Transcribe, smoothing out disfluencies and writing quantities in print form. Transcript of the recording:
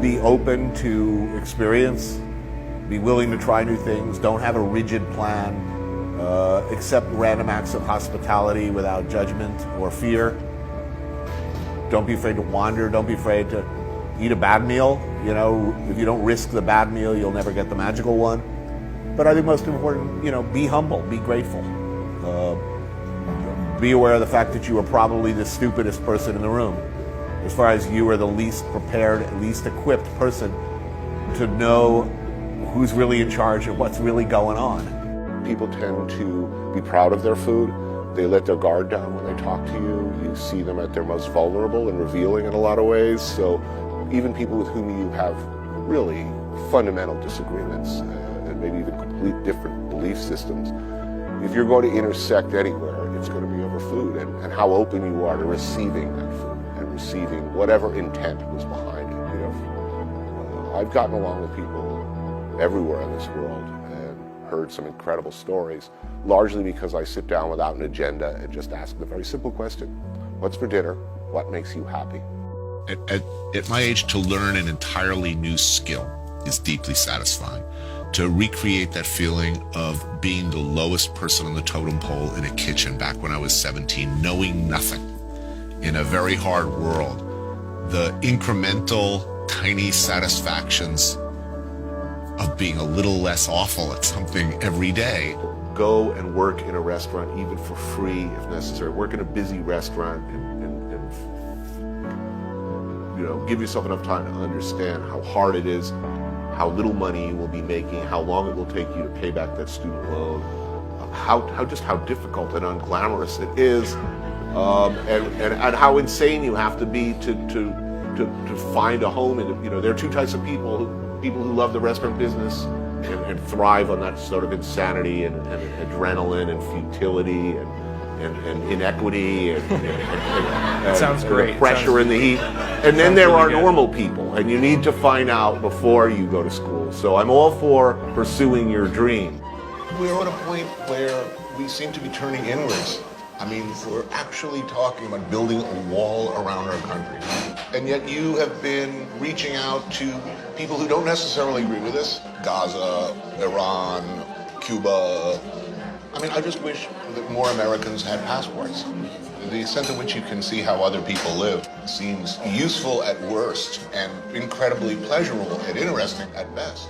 be open to experience, be willing to try new things, don't have a rigid plan, accept random acts of hospitality without judgment or fear. Don't be afraid to wander, don't be afraid to eat a bad meal. You know, if you don't risk the bad meal, you'll never get the magical one. But I think most important, you know, be humble, be grateful. Be aware of the fact that you are probably the stupidest person in the room, as far as you are the least prepared, least equipped person to know who's really in charge and what's really going on. People tend to be proud of their food. They let their guard down when they talk to you. You see them at their most vulnerable and revealing in a lot of ways. So even people with whom you have really fundamental disagreements and maybe even complete different belief systems, if you're going to intersect anywhere, it's going to be over food and how open you are to receiving that food and receiving whatever intent was behind it. You know, I've gotten along with people everywhere in this world and heard some incredible stories, largely because I sit down without an agenda and just ask the very simple question: what's for dinner? What makes you happy? At my age, to learn an entirely new skill is deeply satisfying. To recreate that feeling of being the lowest person on the totem pole in a kitchen back when I was 17, knowing nothing in a very hard world, the incremental, tiny satisfactions of being a little less awful at something every day. Go and work in a restaurant, even for free if necessary. Work in a busy restaurant and you know, give yourself enough time to understand how hard it is, how little money you will be making, how long it will take you to pay back that student loan, how difficult and unglamorous it is, and how insane you have to be to find a home. And you know, there are two types of people who love the restaurant business and thrive on that sort of insanity and adrenaline and futility and inequity and sounds great. The pressure and the heat. And then there are normal people, and you need to find out before you go to school. So I'm all for pursuing your dream. We're at a point where we seem to be turning inwards. I mean, we're actually talking about building a wall around our country. And yet you have been reaching out to people who don't necessarily agree with us. Gaza, Iran, Cuba. I mean, I just wish that more Americans had passports. The extent to which you can see how other people live seems useful at worst and incredibly pleasurable and interesting at best.